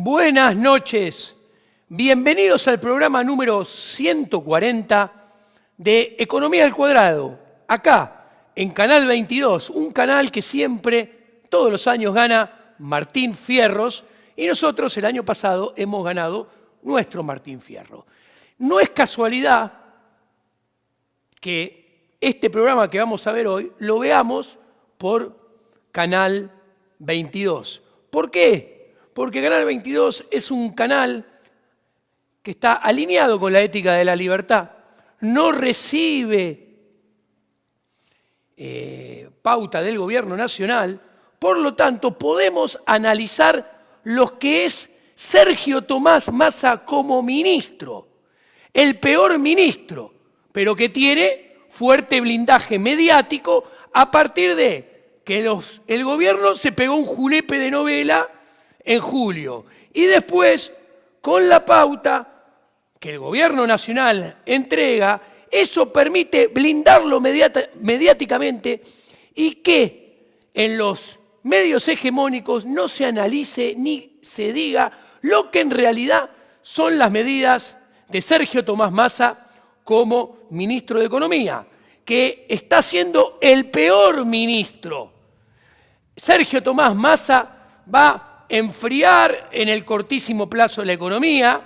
Buenas noches, bienvenidos al programa número 140 de Economía al Cuadrado, acá en Canal 22, un canal que siempre, todos los años gana Martín Fierros y nosotros el año pasado hemos ganado nuestro Martín Fierro. No es casualidad que este programa que vamos a ver hoy lo veamos por Canal 22. ¿Por qué? Porque Canal 22 es un canal que está alineado con la ética de la libertad, no recibe pauta del gobierno nacional, por lo tanto podemos analizar lo que es Sergio Tomás Massa como ministro, el peor ministro, pero que tiene fuerte blindaje mediático a partir de que el gobierno se pegó un julepe de novela en julio. Y después, con la pauta que el gobierno nacional entrega, eso permite blindarlo mediáticamente y que en los medios hegemónicos no se analice ni se diga lo que en realidad son las medidas de Sergio Tomás Massa como ministro de Economía, que está siendo el peor ministro. Sergio Tomás Massa va a enfriar en el cortísimo plazo la economía,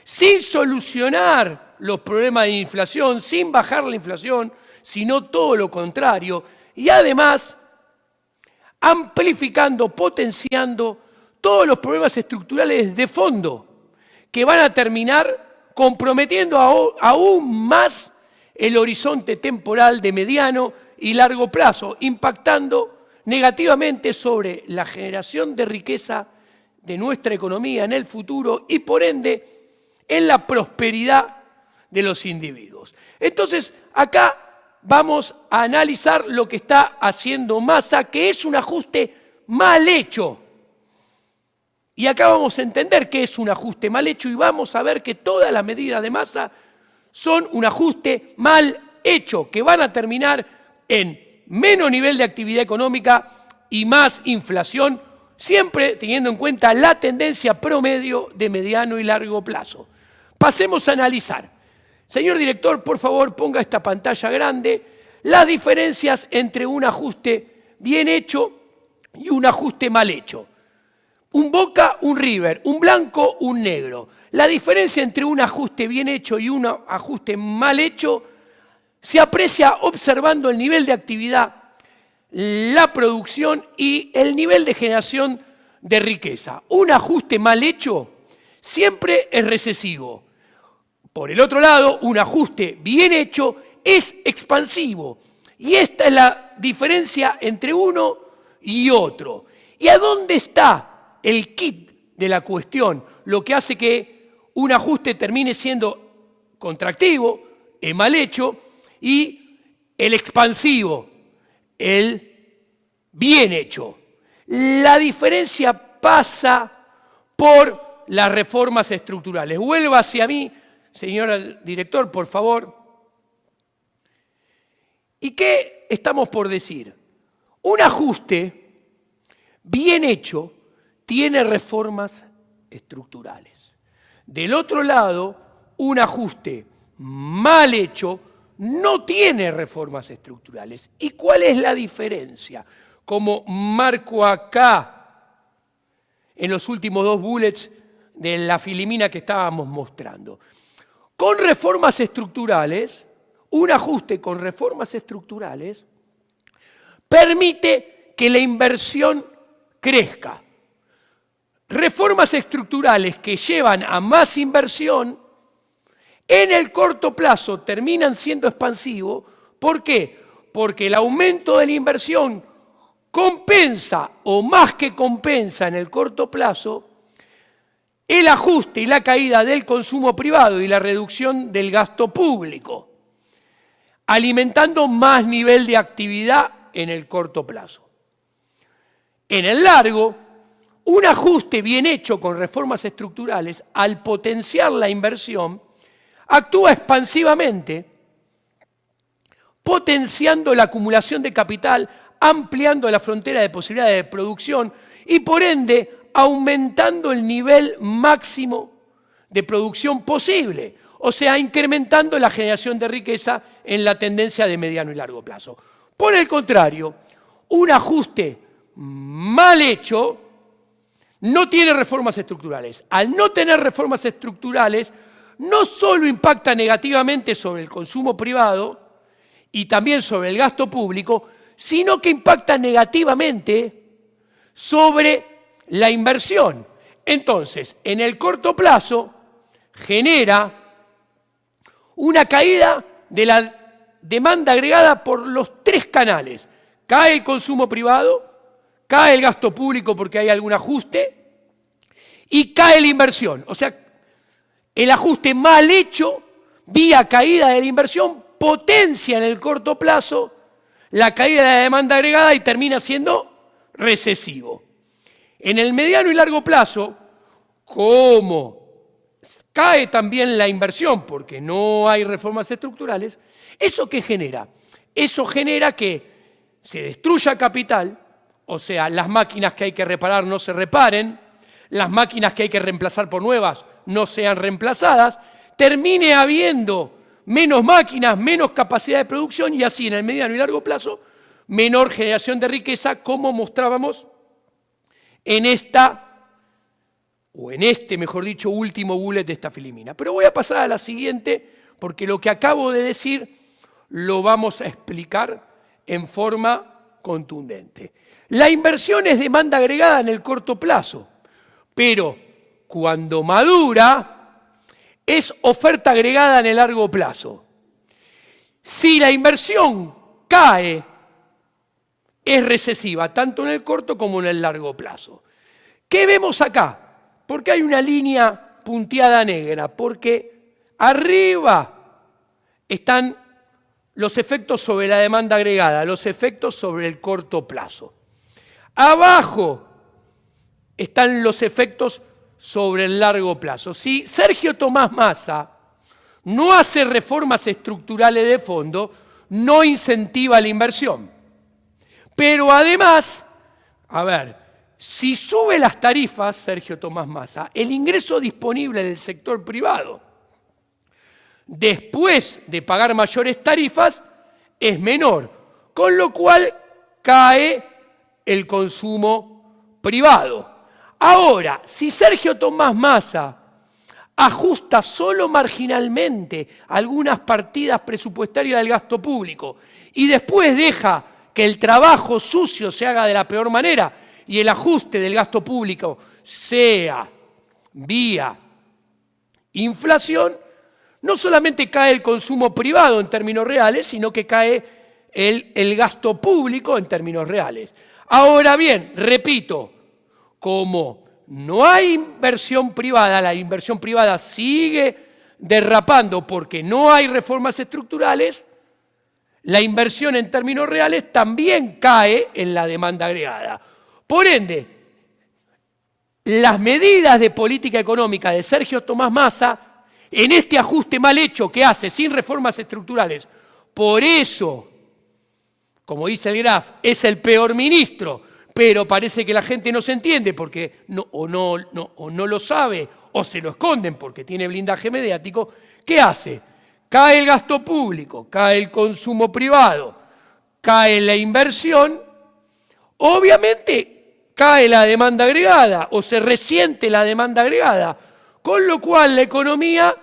sin solucionar los problemas de inflación, sin bajar la inflación, sino todo lo contrario, y además amplificando, potenciando todos los problemas estructurales de fondo que van a terminar comprometiendo aún más el horizonte temporal de mediano y largo plazo, impactando negativamente sobre la generación de riqueza de nuestra economía en el futuro y por ende en la prosperidad de los individuos. Entonces, acá vamos a analizar lo que está haciendo Massa, que es un ajuste mal hecho. Y acá vamos a entender qué es un ajuste mal hecho y vamos a ver que todas las medidas de Massa son un ajuste mal hecho, que van a terminar en menos nivel de actividad económica y más inflación, siempre teniendo en cuenta la tendencia promedio de mediano y largo plazo. Pasemos a analizar. Señor director, por favor, ponga esta pantalla grande, las diferencias entre un ajuste bien hecho y un ajuste mal hecho. Un Boca, un River, un blanco, un negro. La diferencia entre un ajuste bien hecho y un ajuste mal hecho se aprecia observando el nivel de actividad, la producción y el nivel de generación de riqueza. Un ajuste mal hecho siempre es recesivo. Por el otro lado, un ajuste bien hecho es expansivo. Y esta es la diferencia entre uno y otro. ¿Y a dónde está el kit de la cuestión? Lo que hace que un ajuste termine siendo contractivo, mal hecho, y el expansivo, el bien hecho. La diferencia pasa por las reformas estructurales. Vuelva hacia mí, señor director, por favor. ¿Y qué estamos por decir? Un ajuste bien hecho tiene reformas estructurales. Del otro lado, un ajuste mal hecho no tiene reformas estructurales. ¿Y cuál es la diferencia? Como marco acá en los últimos dos bullets de la filimina que estábamos mostrando. Con reformas estructurales, un ajuste con reformas estructurales permite que la inversión crezca. Reformas estructurales que llevan a más inversión en el corto plazo terminan siendo expansivos. ¿Por qué? Porque el aumento de la inversión compensa, o más que compensa en el corto plazo, el ajuste y la caída del consumo privado y la reducción del gasto público, alimentando más nivel de actividad en el corto plazo. En el largo, un ajuste bien hecho con reformas estructurales, al potenciar la inversión, actúa expansivamente, potenciando la acumulación de capital, ampliando la frontera de posibilidades de producción y por ende aumentando el nivel máximo de producción posible, o sea, incrementando la generación de riqueza en la tendencia de mediano y largo plazo. Por el contrario, un ajuste mal hecho no tiene reformas estructurales. Al no tener reformas estructurales, no solo impacta negativamente sobre el consumo privado y también sobre el gasto público, sino que impacta negativamente sobre la inversión. Entonces, en el corto plazo, genera una caída de la demanda agregada por los tres canales. Cae el consumo privado, cae el gasto público porque hay algún ajuste y cae la inversión. O sea, el ajuste mal hecho, vía caída de la inversión, potencia en el corto plazo la caída de la demanda agregada y termina siendo recesivo. En el mediano y largo plazo, como cae también la inversión porque no hay reformas estructurales, ¿eso qué genera? Eso genera que se destruya capital, o sea, las máquinas que hay que reparar no se reparen, las máquinas que hay que reemplazar por nuevas no sean reemplazadas, termine habiendo menos máquinas, menos capacidad de producción y así en el mediano y largo plazo, menor generación de riqueza, como mostrábamos en este, mejor dicho, último bullet de esta filimina. Pero voy a pasar a la siguiente, porque lo que acabo de decir lo vamos a explicar en forma contundente. La inversión es demanda agregada en el corto plazo, pero cuando madura es oferta agregada en el largo plazo. Si la inversión cae, es recesiva, tanto en el corto como en el largo plazo. ¿Qué vemos acá? Porque hay una línea punteada negra, porque arriba están los efectos sobre la demanda agregada, los efectos sobre el corto plazo. Abajo están los efectos sobre el largo plazo. Si Sergio Tomás Massa no hace reformas estructurales de fondo, no incentiva la inversión. Pero además, si sube las tarifas, Sergio Tomás Massa, el ingreso disponible del sector privado, después de pagar mayores tarifas, es menor, con lo cual cae el consumo privado. Ahora, si Sergio Tomás Massa ajusta solo marginalmente algunas partidas presupuestarias del gasto público y después deja que el trabajo sucio se haga de la peor manera y el ajuste del gasto público sea vía inflación, no solamente cae el consumo privado en términos reales, sino que cae el gasto público en términos reales. Ahora bien, repito, como no hay inversión privada, la inversión privada sigue derrapando porque no hay reformas estructurales, la inversión en términos reales también cae en la demanda agregada. Por ende, las medidas de política económica de Sergio Tomás Massa, en este ajuste mal hecho que hace sin reformas estructurales, por eso, como dice el Graf, es el peor ministro, pero parece que la gente no se entiende porque o no lo sabe o se lo esconden porque tiene blindaje mediático. ¿Qué hace? Cae el gasto público, cae el consumo privado, cae la inversión, obviamente cae la demanda agregada o se resiente la demanda agregada, con lo cual la economía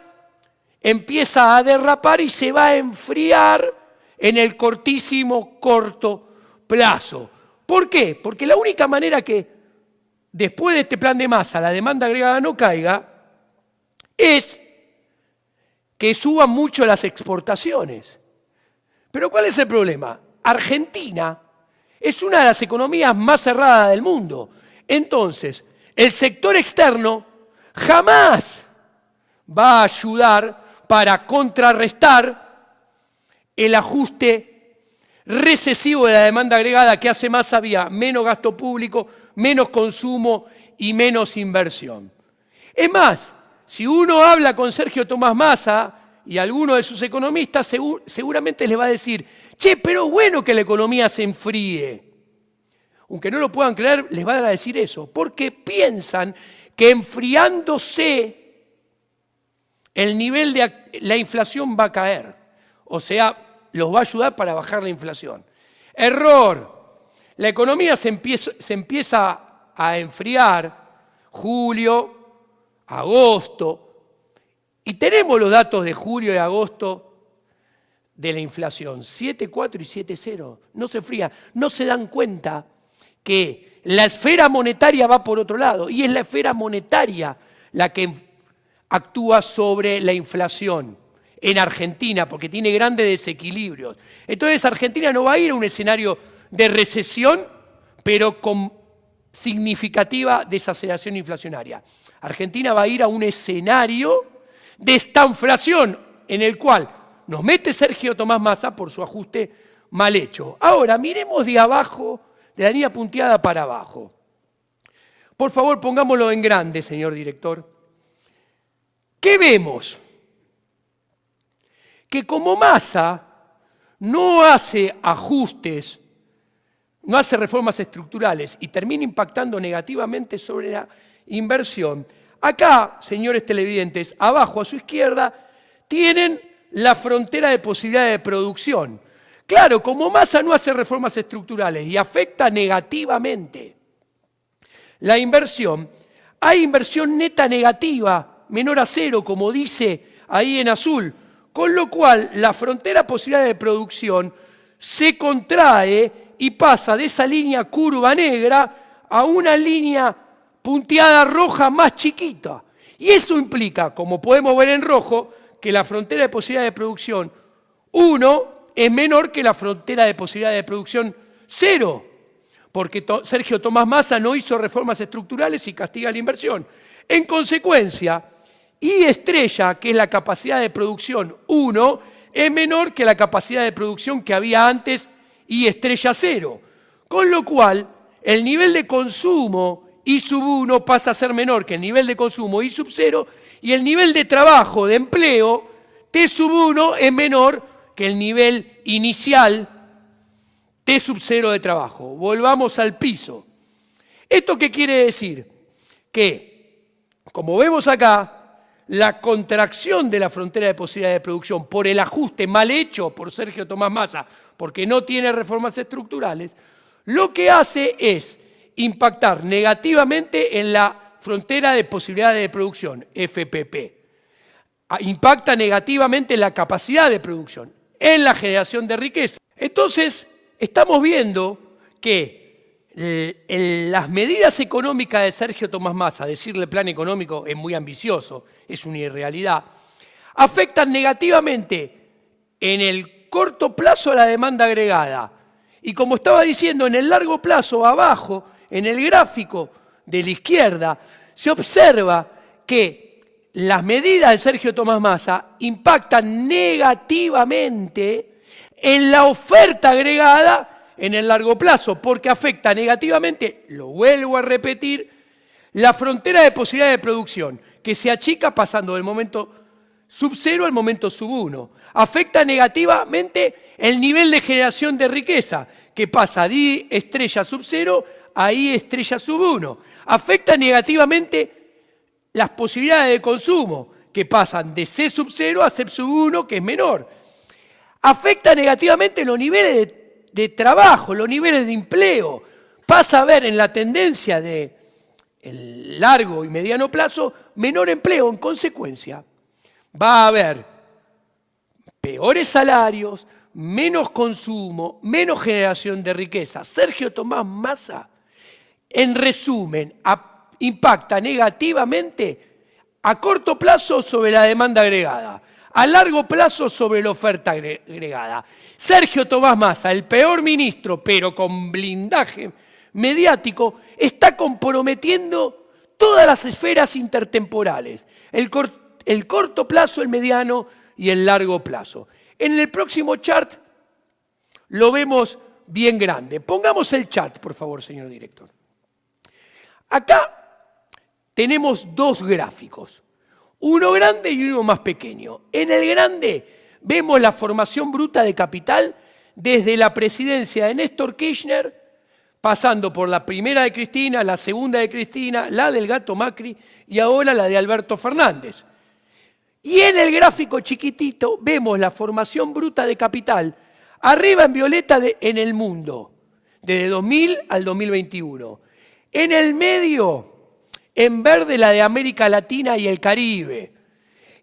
empieza a derrapar y se va a enfriar en el corto plazo. ¿Por qué? Porque la única manera que después de este plan de Massa la demanda agregada no caiga es que suban mucho las exportaciones. Pero ¿cuál es el problema? Argentina es una de las economías más cerradas del mundo. Entonces, el sector externo jamás va a ayudar para contrarrestar el ajuste recesivo de la demanda agregada que hace Massa vía menos gasto público, menos consumo y menos inversión. Es más, si uno habla con Sergio Tomás Massa y alguno de sus economistas, seguramente les va a decir, che, pero es bueno que la economía se enfríe. aunque no lo puedan creer, les van a decir eso, porque piensan que enfriándose el nivel de la inflación va a caer. O sea, los va a ayudar para bajar la inflación. Error. La economía se empieza a enfriar julio, agosto, y tenemos los datos de julio y agosto de la inflación, 7,4 y 7,0. No se enfría, no se dan cuenta que la esfera monetaria va por otro lado, y es la esfera monetaria la que actúa sobre la inflación en Argentina, porque tiene grandes desequilibrios. Entonces Argentina no va a ir a un escenario de recesión, pero con significativa desaceleración inflacionaria. Argentina va a ir a un escenario de estanflación, en el cual nos mete Sergio Tomás Massa por su ajuste mal hecho. Ahora, miremos de abajo, de la línea punteada para abajo. Por favor, pongámoslo en grande, señor director. ¿Qué vemos? Que como Massa no hace ajustes, no hace reformas estructurales y termina impactando negativamente sobre la inversión, acá, señores televidentes, abajo a su izquierda, tienen la frontera de posibilidad de producción. Claro, como Massa no hace reformas estructurales y afecta negativamente la inversión, hay inversión neta negativa, menor a cero, como dice ahí en azul, con lo cual la frontera de posibilidad de producción se contrae y pasa de esa línea curva negra a una línea punteada roja más chiquita. Y eso implica, como podemos ver en rojo, que la frontera de posibilidad de producción 1 es menor que la frontera de posibilidad de producción 0, porque Sergio Tomás Massa no hizo reformas estructurales y castiga la inversión. En consecuencia, I estrella, que es la capacidad de producción 1, es menor que la capacidad de producción que había antes, I estrella 0. Con lo cual, el nivel de consumo I sub 1 pasa a ser menor que el nivel de consumo I sub 0, y el nivel de trabajo, de empleo, T sub 1 es menor que el nivel inicial T sub 0 de trabajo. Volvamos al piso. ¿Esto qué quiere decir? Que, como vemos acá, la contracción de la frontera de posibilidad de producción por el ajuste mal hecho por Sergio Tomás Massa, porque no tiene reformas estructurales, lo que hace es impactar negativamente en la frontera de posibilidad de producción, FPP. Impacta negativamente en la capacidad de producción, en la generación de riqueza. Entonces, estamos viendo que las medidas económicas de Sergio Tomás Massa, decirle plan económico es muy ambicioso, es una irrealidad, afectan negativamente en el corto plazo a la demanda agregada. Y como estaba diciendo, en el largo plazo, abajo, en el gráfico de la izquierda, se observa que las medidas de Sergio Tomás Massa impactan negativamente en la oferta agregada en el largo plazo, porque afecta negativamente, lo vuelvo a repetir, la frontera de posibilidad de producción, que se achica pasando del momento sub 0 al momento sub 1. Afecta negativamente el nivel de generación de riqueza, que pasa de I estrella sub 0 a I estrella sub 1. Afecta negativamente las posibilidades de consumo, que pasan de C sub 0 a C sub 1, que es menor. Afecta negativamente los niveles de trabajo, los niveles de empleo. Pasa a ver en la tendencia de el largo y mediano plazo menor empleo. En consecuencia, va a haber peores salarios, menos consumo, menos generación de riqueza. Sergio Tomás Massa, en resumen, impacta negativamente a corto plazo sobre la demanda agregada, a largo plazo sobre la oferta agregada. Sergio Tomás Massa, el peor ministro, pero con blindaje mediático, está comprometiendo todas las esferas intertemporales, el corto plazo, el mediano y el largo plazo. En el próximo chart lo vemos bien grande. Pongamos el chart, por favor, señor director. Acá tenemos dos gráficos, uno grande y uno más pequeño. En el grande vemos la formación bruta de capital desde la presidencia de Néstor Kirchner pasando por la primera de Cristina, la segunda de Cristina, la del Gato Macri y ahora la de Alberto Fernández. Y en el gráfico chiquitito vemos la formación bruta de capital, arriba en violeta en el mundo, desde 2000 al 2021. En el medio, en verde, la de América Latina y el Caribe.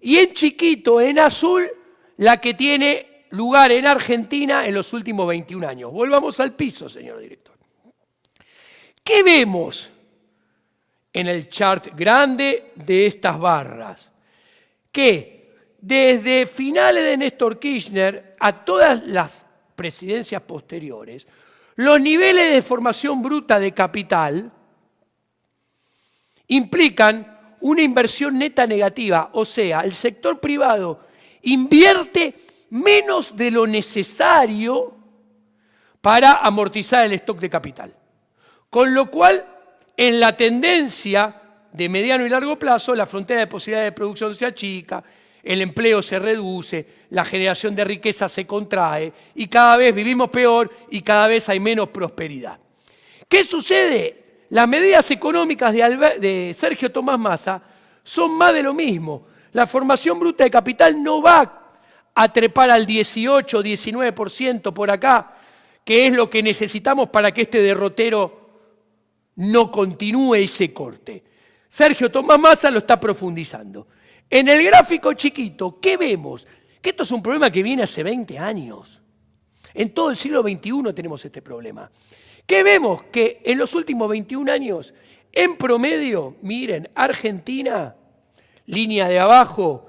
Y en chiquito, en azul, la que tiene lugar en Argentina en los últimos 21 años. Volvamos al piso, señor director. ¿Qué vemos en el chart grande de estas barras? Que desde finales de Néstor Kirchner a todas las presidencias posteriores, los niveles de formación bruta de capital implican una inversión neta negativa, o sea, el sector privado invierte menos de lo necesario para amortizar el stock de capital. Con lo cual, en la tendencia de mediano y largo plazo, la frontera de posibilidades de producción se achica, el empleo se reduce, la generación de riqueza se contrae y cada vez vivimos peor y cada vez hay menos prosperidad. ¿Qué sucede? Las medidas económicas de Sergio Tomás Massa son más de lo mismo. La formación bruta de capital no va a trepar al 18, 19% por acá, que es lo que necesitamos para que este derrotero no continúe y se corte. Sergio Tomás Massa lo está profundizando. En el gráfico chiquito, ¿qué vemos? Que esto es un problema que viene hace 20 años. En todo el siglo XXI tenemos este problema. ¿Qué vemos? Que en los últimos 21 años, en promedio, miren, Argentina, línea de abajo,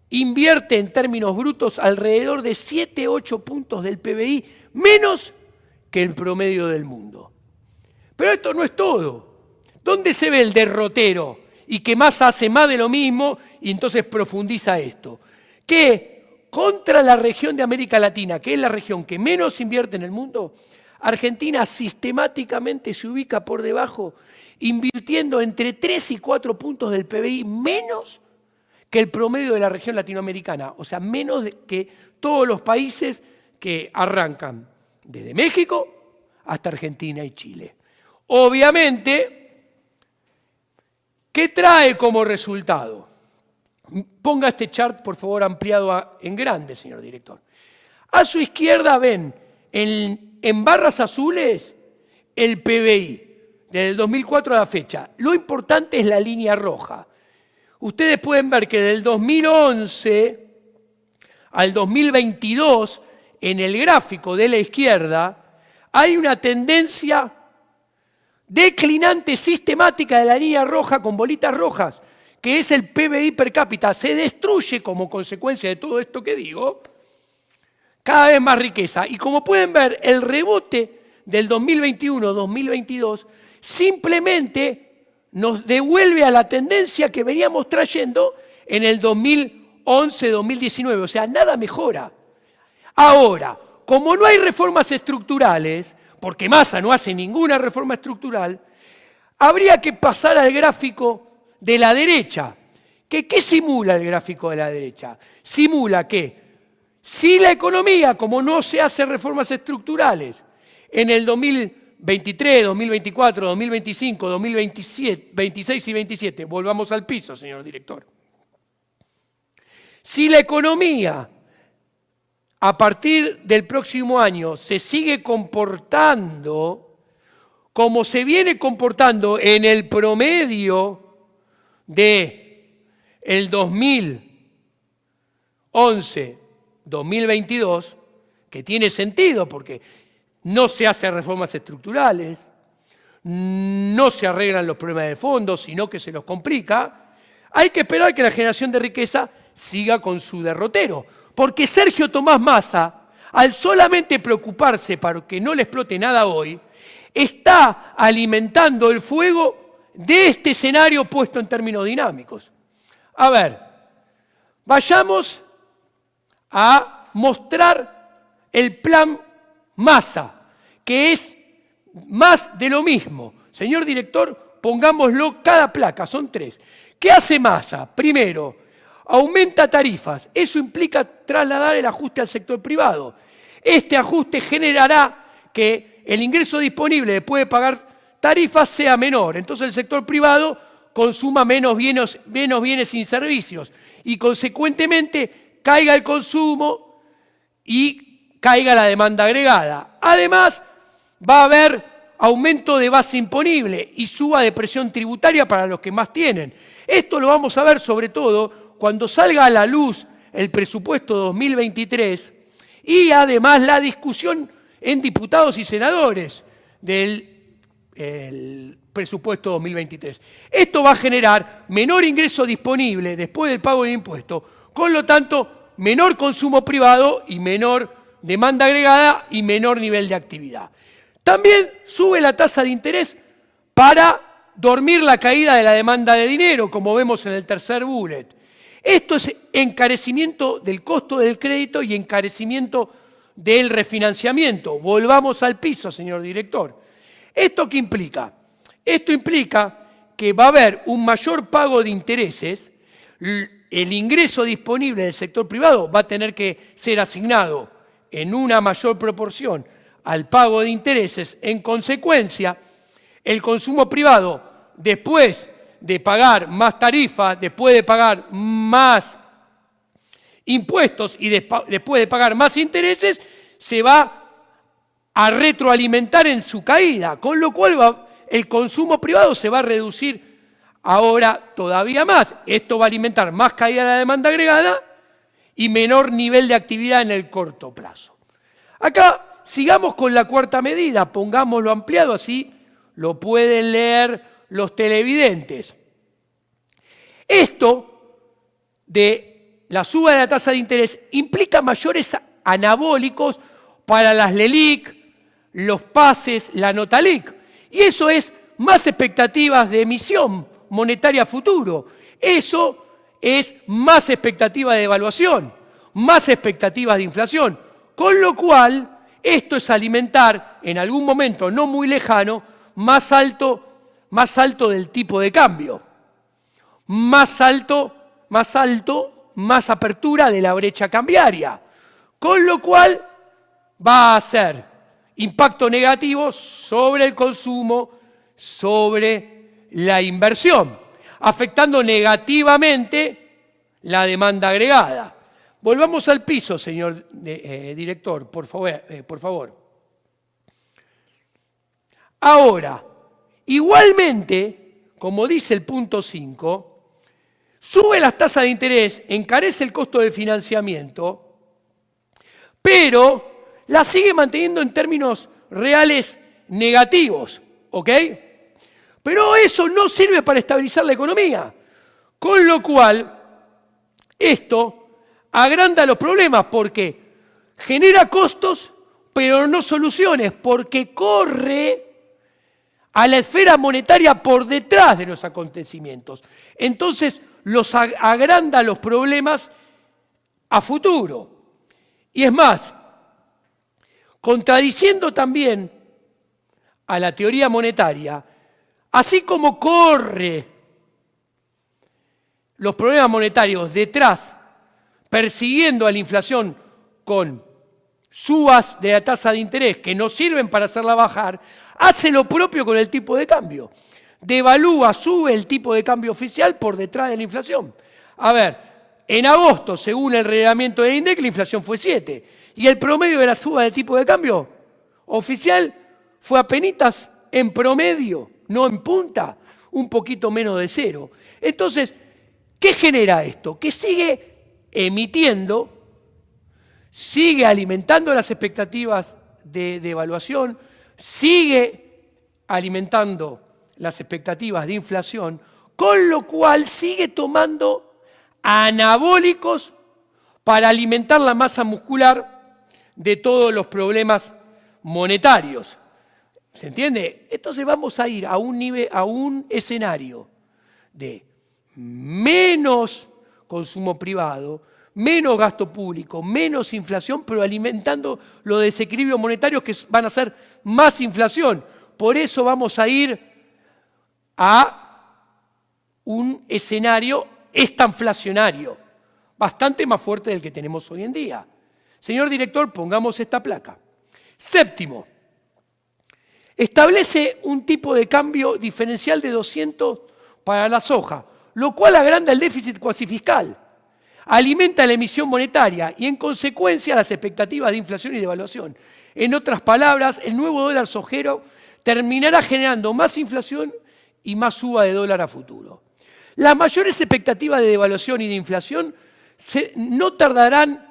invierte en términos brutos alrededor de 7, 8 puntos del PBI, menos que el promedio del mundo. Pero esto no es todo. ¿Dónde se ve el derrotero? Y que Massa hace más de lo mismo y entonces profundiza esto. Que contra la región de América Latina, que es la región que menos invierte en el mundo, Argentina sistemáticamente se ubica por debajo, invirtiendo entre 3 y 4 puntos del PBI menos que el promedio de la región latinoamericana, o sea, menos que todos los países que arrancan desde México hasta Argentina y Chile. Obviamente, ¿qué trae como resultado? Ponga este chart, por favor, ampliado en grande, señor director. A su izquierda ven en barras azules el PBI, desde el 2004 a la fecha. Lo importante es la línea roja. Ustedes pueden ver que del 2011 al 2022, en el gráfico de la izquierda, hay una tendencia declinante sistemática de la línea roja con bolitas rojas, que es el PBI per cápita. Se destruye como consecuencia de todo esto que digo, cada vez más riqueza. Y como pueden ver, el rebote del 2021-2022 simplemente nos devuelve a la tendencia que veníamos trayendo en el 2011-2019. O sea, nada mejora. Ahora, como no hay reformas estructurales, porque Massa no hace ninguna reforma estructural, habría que pasar al gráfico de la derecha. ¿Qué simula el gráfico de la derecha? Simula que si la economía, como no se hace reformas estructurales, en el 2023, 2024, 2025, 2027, 26 y 27, volvamos al piso, señor director. Si la economía a partir del próximo año se sigue comportando como se viene comportando en el promedio de el 2011-2022, que tiene sentido porque no se hacen reformas estructurales, no se arreglan los problemas de fondo, sino que se los complica, hay que esperar que la generación de riqueza siga con su derrotero. Porque Sergio Tomás Massa, al solamente preocuparse para que no le explote nada hoy, está alimentando el fuego de este escenario puesto en términos dinámicos. A ver, vayamos a mostrar el plan Massa, que es más de lo mismo. Señor director, pongámoslo cada placa, son 3. ¿Qué hace Massa? Primero, aumenta tarifas. Eso implica trasladar el ajuste al sector privado. Este ajuste generará que el ingreso disponible después de pagar tarifas sea menor. Entonces el sector privado consuma menos bienes y servicios y consecuentemente caiga el consumo y caiga la demanda agregada. Además, va a haber aumento de base imponible y suba de presión tributaria para los que más tienen. Esto lo vamos a ver sobre todo cuando salga a la luz el presupuesto 2023 y además la discusión en diputados y senadores del presupuesto 2023. Esto va a generar menor ingreso disponible después del pago de impuestos, con lo tanto, menor consumo privado y menor demanda agregada y menor nivel de actividad. También sube la tasa de interés para dormir la caída de la demanda de dinero, como vemos en el tercer bullet. Esto es encarecimiento del costo del crédito y encarecimiento del refinanciamiento. Volvamos al piso, señor director. ¿Esto qué implica? Esto implica que va a haber un mayor pago de intereses, el ingreso disponible del sector privado va a tener que ser asignado en una mayor proporción al pago de intereses. En consecuencia, el consumo privado, después de pagar más tarifas, después de pagar más impuestos y después de pagar más intereses, se va a retroalimentar en su caída, con lo cual el consumo privado se va a reducir ahora todavía más. Esto va a alimentar más caída de la demanda agregada y menor nivel de actividad en el corto plazo. Acá sigamos con la cuarta medida, pongámoslo ampliado, así lo pueden leer los televidentes. Esto de la suba de la tasa de interés implica mayores anabólicos para las LELIQ, los PASES, la nota LIC. Y eso es más expectativas de emisión monetaria a futuro. Eso es más expectativa de devaluación, más expectativas de inflación. Con lo cual, esto es alimentar, en algún momento no muy lejano, más alto del tipo de cambio. Más apertura de la brecha cambiaria. Con lo cual, va a ser impacto negativo sobre el consumo, sobre la inversión, afectando negativamente la demanda agregada. Volvamos al piso, señor director, por favor. Ahora, igualmente, como dice el punto 5, sube las tasas de interés, encarece el costo de financiamiento, pero la sigue manteniendo en términos reales negativos, ¿ok? Pero eso no sirve para estabilizar la economía. Con lo cual, esto agranda los problemas porque genera costos, pero no soluciones, porque corre a la esfera monetaria por detrás de los acontecimientos. Entonces, agranda los problemas a futuro. Y es más, contradiciendo también a la teoría monetaria, así como corre los problemas monetarios detrás, persiguiendo a la inflación con subas de la tasa de interés que no sirven para hacerla bajar, hace lo propio con el tipo de cambio. Devalúa, sube el tipo de cambio oficial por detrás de la inflación. A ver, en agosto, según el reglamento de INDEC, la inflación fue 7. Y el promedio de la suba del tipo de cambio oficial fue apenitas en promedio, no en punta, un poquito menos de 0. Entonces, ¿qué genera esto? Que sigue emitiendo, sigue alimentando las expectativas de devaluación, sigue alimentando las expectativas de inflación, con lo cual sigue tomando anabólicos para alimentar la masa muscular de todos los problemas monetarios. ¿Se entiende? Entonces vamos a ir a un escenario de menos consumo privado, menos gasto público, menos inflación, pero alimentando los desequilibrios monetarios que van a ser más inflación. Por eso vamos a ir a un escenario estanflacionario, bastante más fuerte del que tenemos hoy en día. Señor director, pongamos esta placa. Séptimo, establece un tipo de cambio diferencial de 200 para la soja, lo cual agranda el déficit cuasi fiscal, alimenta la emisión monetaria y en consecuencia las expectativas de inflación y devaluación. En otras palabras, el nuevo dólar sojero terminará generando más inflación y más suba de dólar a futuro. Las mayores expectativas de devaluación y de inflación no tardarán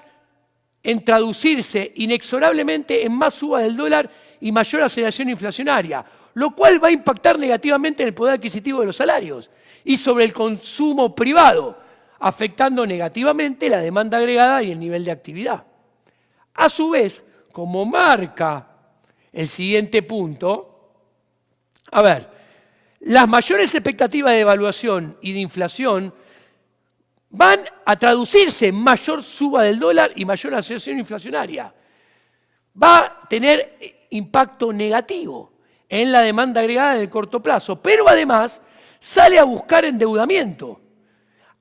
en traducirse inexorablemente en más suba del dólar y mayor aceleración inflacionaria, lo cual va a impactar negativamente en el poder adquisitivo de los salarios y sobre el consumo privado, afectando negativamente la demanda agregada y el nivel de actividad. A su vez, como marca el siguiente punto, las mayores expectativas de devaluación y de inflación van a traducirse en mayor suba del dólar y mayor aceleración inflacionaria. Va a tener impacto negativo en la demanda agregada en el corto plazo, pero además sale a buscar endeudamiento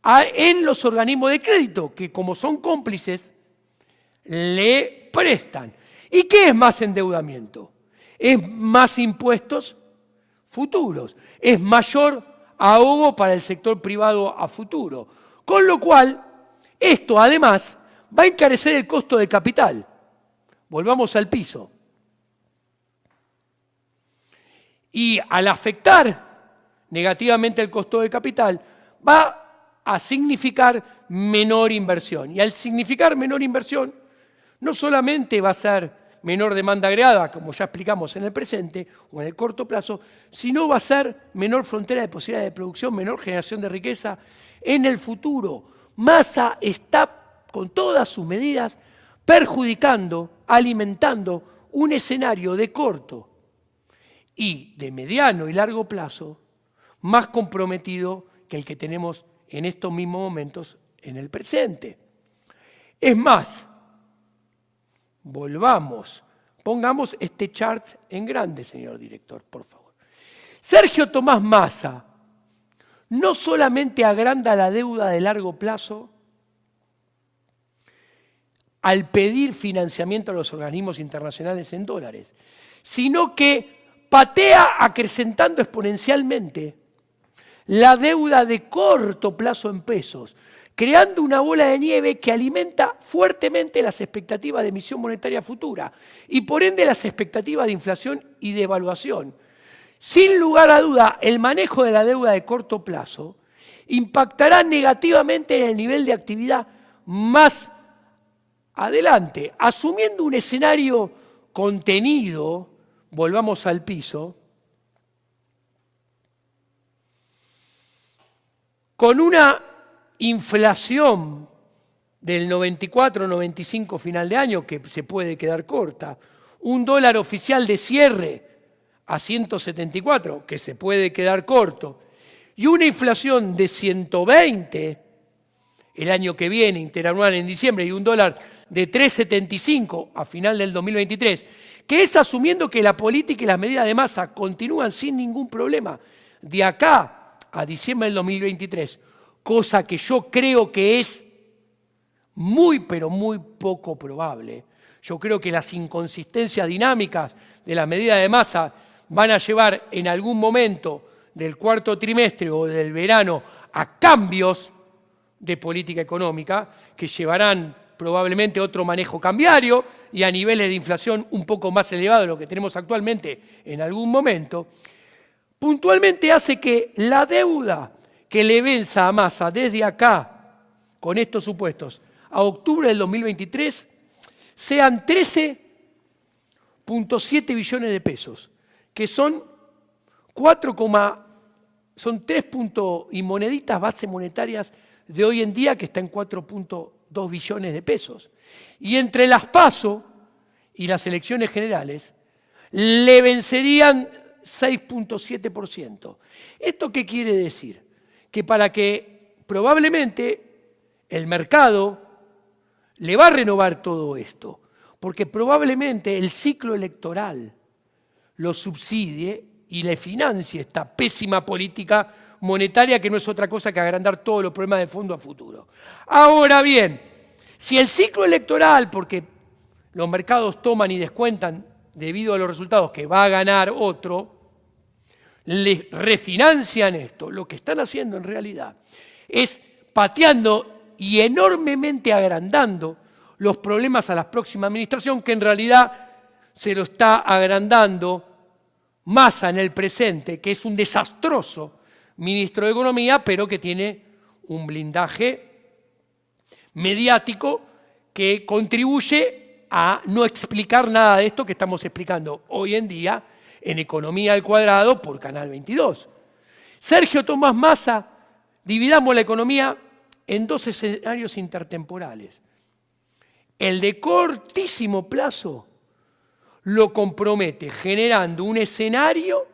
en los organismos de crédito, que como son cómplices, le prestan. ¿Y qué es más endeudamiento? Es más impuestos futuros, es mayor ahogo para el sector privado a futuro. Con lo cual, esto además va a encarecer el costo de capital. Volvamos al piso. Y al afectar negativamente el costo de capital, va a significar menor inversión. Y al significar menor inversión, no solamente va a ser menor demanda agregada, como ya explicamos en el presente o en el corto plazo, sino va a ser menor frontera de posibilidades de producción, menor generación de riqueza en el futuro. Massa está, con todas sus medidas, perjudicando, alimentando un escenario de corto y de mediano y largo plazo más comprometido que el que tenemos en estos mismos momentos en el presente. Es más, pongamos este chart en grande, señor director, por favor. Sergio Tomás Massa no solamente agranda la deuda de largo plazo al pedir financiamiento a los organismos internacionales en dólares, sino que patea acrecentando exponencialmente la deuda de corto plazo en pesos, creando una bola de nieve que alimenta fuertemente las expectativas de emisión monetaria futura y por ende las expectativas de inflación y de devaluación. Sin lugar a duda, el manejo de la deuda de corto plazo impactará negativamente en el nivel de actividad más adelante, asumiendo un escenario contenido, volvamos al piso, con una inflación del 94-95 final de año, que se puede quedar corta, un dólar oficial de cierre a 174, que se puede quedar corto, y una inflación de 120 el año que viene, interanual en diciembre, y un dólar de 3,75 a final del 2023, que es asumiendo que la política y las medidas de Massa continúan sin ningún problema de acá a diciembre del 2023, cosa que yo creo que es muy, pero muy poco probable. Yo creo que las inconsistencias dinámicas de las medidas de Massa van a llevar en algún momento del cuarto trimestre o del verano a cambios de política económica que llevarán probablemente otro manejo cambiario y a niveles de inflación un poco más elevados de lo que tenemos actualmente en algún momento, puntualmente hace que la deuda que le venza a Massa desde acá, con estos supuestos, a octubre del 2023, sean 13,7 billones de pesos, que son 3 y moneditas base monetarias de hoy en día, que está en 4,2 billones de pesos. Y entre las PASO y las elecciones generales, le vencerían 6,7%. ¿Esto qué quiere decir? Que para que probablemente el mercado le va a renovar todo esto, porque probablemente el ciclo electoral lo subsidie y le financie esta pésima política monetaria que no es otra cosa que agrandar todos los problemas de fondo a futuro. Ahora bien, si el ciclo electoral, porque los mercados toman y descuentan debido a los resultados que va a ganar otro, le refinancian esto. Lo que están haciendo en realidad es pateando y enormemente agrandando los problemas a la próxima administración, que en realidad se lo está agrandando Massa en el presente, que es un desastroso ministro de Economía, pero que tiene un blindaje mediático que contribuye a no explicar nada de esto que estamos explicando hoy en día en Economía al Cuadrado por Canal 22. Sergio Tomás Massa, dividamos la economía en dos escenarios intertemporales. El de cortísimo plazo lo compromete generando un escenario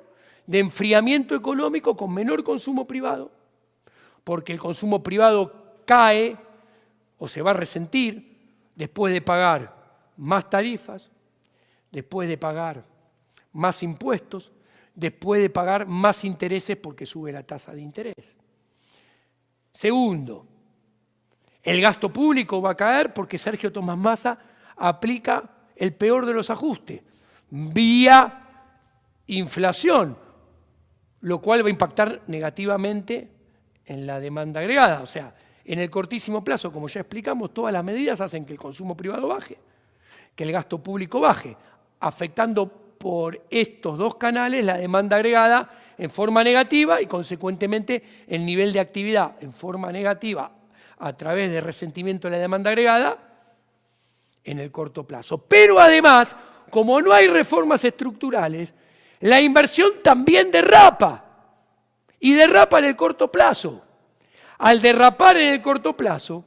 de enfriamiento económico con menor consumo privado, porque el consumo privado cae o se va a resentir después de pagar más tarifas, después de pagar más impuestos, después de pagar más intereses porque sube la tasa de interés. Segundo, el gasto público va a caer porque Sergio Tomás Massa aplica el peor de los ajustes, vía inflación, lo cual va a impactar negativamente en la demanda agregada. O sea, en el cortísimo plazo, como ya explicamos, todas las medidas hacen que el consumo privado baje, que el gasto público baje, afectando por estos dos canales la demanda agregada en forma negativa y consecuentemente el nivel de actividad en forma negativa a través de resentimiento de la demanda agregada en el corto plazo. Pero además, como no hay reformas estructurales, la inversión también derrapa y derrapa en el corto plazo. Al derrapar en el corto plazo,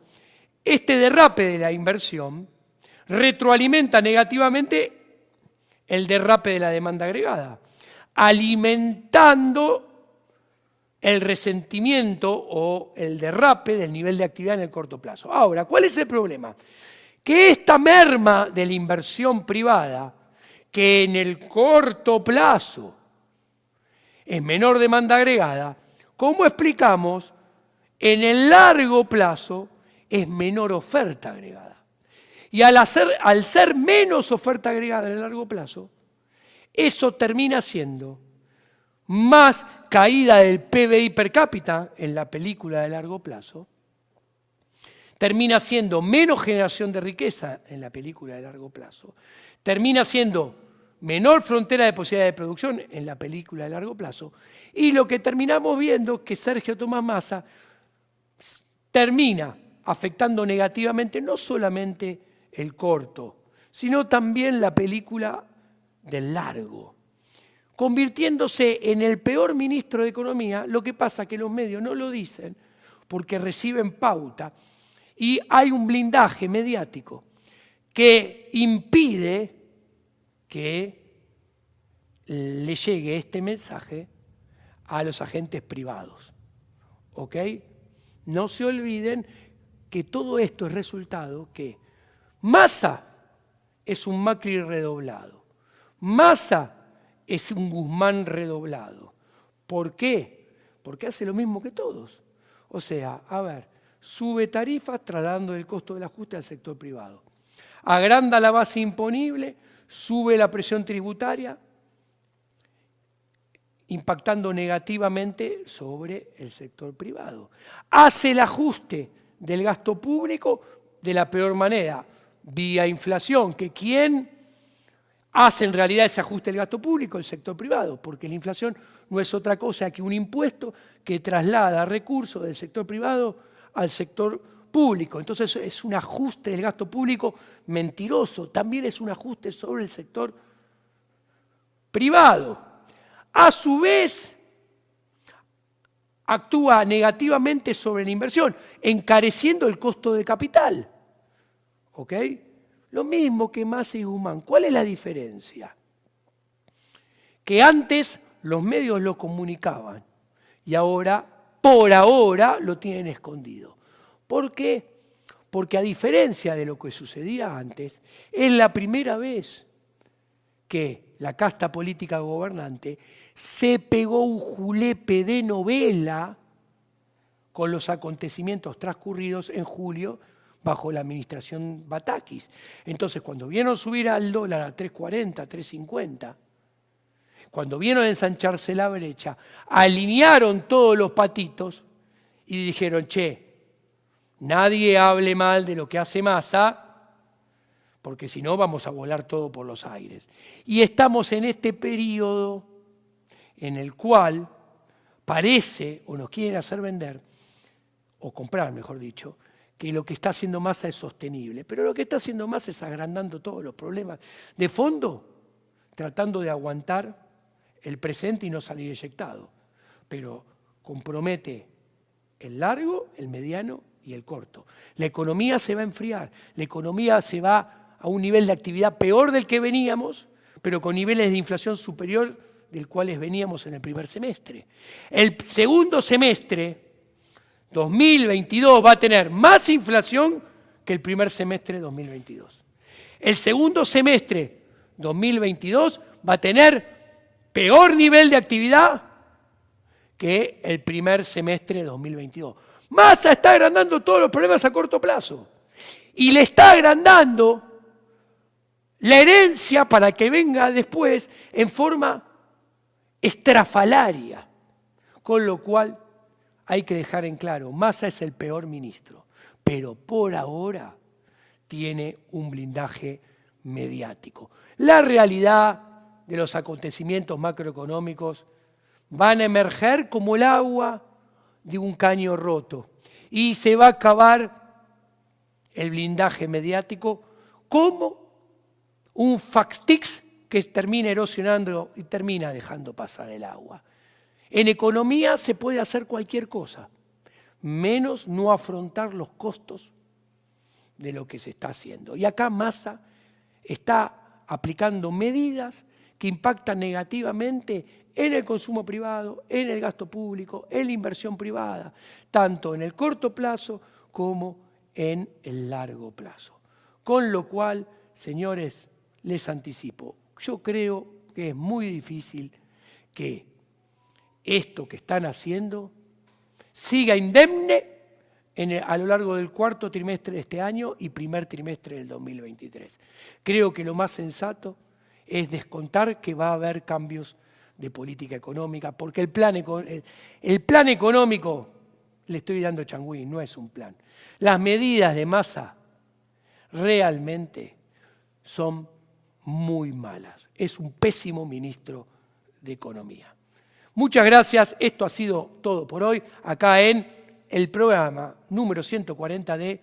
este derrape de la inversión retroalimenta negativamente el derrape de la demanda agregada, alimentando el resentimiento o el derrape del nivel de actividad en el corto plazo. Ahora, ¿cuál es el problema? Que esta merma de la inversión privada, que en el corto plazo es menor demanda agregada, como explicamos, en el largo plazo es menor oferta agregada. Y al ser menos oferta agregada en el largo plazo, eso termina siendo más caída del PBI per cápita en la película de largo plazo, termina siendo menos generación de riqueza en la película de largo plazo, termina siendo menor frontera de posibilidad de producción en la película de largo plazo, y lo que terminamos viendo es que Sergio Tomás Massa termina afectando negativamente no solamente el corto, sino también la película del largo, convirtiéndose en el peor ministro de Economía. Lo que pasa es que los medios no lo dicen porque reciben pauta y hay un blindaje mediático que impide que le llegue este mensaje a los agentes privados. ¿Ok? No se olviden que todo esto es resultado que Massa es un Macri redoblado. Massa es un Guzmán redoblado. ¿Por qué? Porque hace lo mismo que todos. O sea, a ver, sube tarifas trasladando el costo del ajuste al sector privado. Agranda la base imponible, sube la presión tributaria, impactando negativamente sobre el sector privado. Hace el ajuste del gasto público de la peor manera, vía inflación, que ¿quién hace en realidad ese ajuste del gasto público? El sector privado, porque la inflación no es otra cosa que un impuesto que traslada recursos del sector privado al sector público. Entonces es un ajuste del gasto público mentiroso, también es un ajuste sobre el sector privado. A su vez, actúa negativamente sobre la inversión, encareciendo el costo de capital. ¿Ok? Lo mismo que Massa y Guzmán. ¿Cuál es la diferencia? Que antes los medios lo comunicaban y ahora, por ahora, lo tienen escondido. ¿Por qué? Porque a diferencia de lo que sucedía antes, es la primera vez que la casta política gobernante se pegó un julepe de novela con los acontecimientos transcurridos en julio, bajo la administración Batakis. Entonces, cuando vieron subir al dólar a 3.40, 3.50, cuando vieron ensancharse la brecha, alinearon todos los patitos y dijeron, che, nadie hable mal de lo que hace Massa, porque si no vamos a volar todo por los aires. Y estamos en este periodo en el cual parece, o nos quieren hacer vender, o comprar, mejor dicho, que lo que está haciendo Massa es sostenible. Pero lo que está haciendo Massa es agrandando todos los problemas de fondo, tratando de aguantar el presente y no salir eyectado. Pero compromete el largo, el mediano y el corto. La economía se va a enfriar, la economía se va a un nivel de actividad peor del que veníamos, pero con niveles de inflación superior del cuales veníamos en el primer semestre. El segundo semestre, 2022, va a tener más inflación que el primer semestre de 2022. El segundo semestre, 2022, va a tener peor nivel de actividad que el primer semestre de 2022. Massa está agrandando todos los problemas a corto plazo y le está agrandando la herencia para que venga después en forma estrafalaria, con lo cual hay que dejar en claro, Massa es el peor ministro, pero por ahora tiene un blindaje mediático. La realidad de los acontecimientos macroeconómicos van a emerger como el agua de un caño roto y se va a acabar el blindaje mediático como un factix que termina erosionando y termina dejando pasar el agua. En economía se puede hacer cualquier cosa, menos no afrontar los costos de lo que se está haciendo. Y acá Massa está aplicando medidas que impactan negativamente en el consumo privado, en el gasto público, en la inversión privada, tanto en el corto plazo como en el largo plazo. Con lo cual, señores, les anticipo, yo creo que es muy difícil que esto que están haciendo siga indemne a lo largo del cuarto trimestre de este año y primer trimestre del 2023. Creo que lo más sensato es descontar que va a haber cambios de política económica, porque el plan económico, le estoy dando changüí, no es un plan. Las medidas de Massa realmente son muy malas. Es un pésimo ministro de Economía. Muchas gracias. Esto ha sido todo por hoy, acá en el programa número 140 de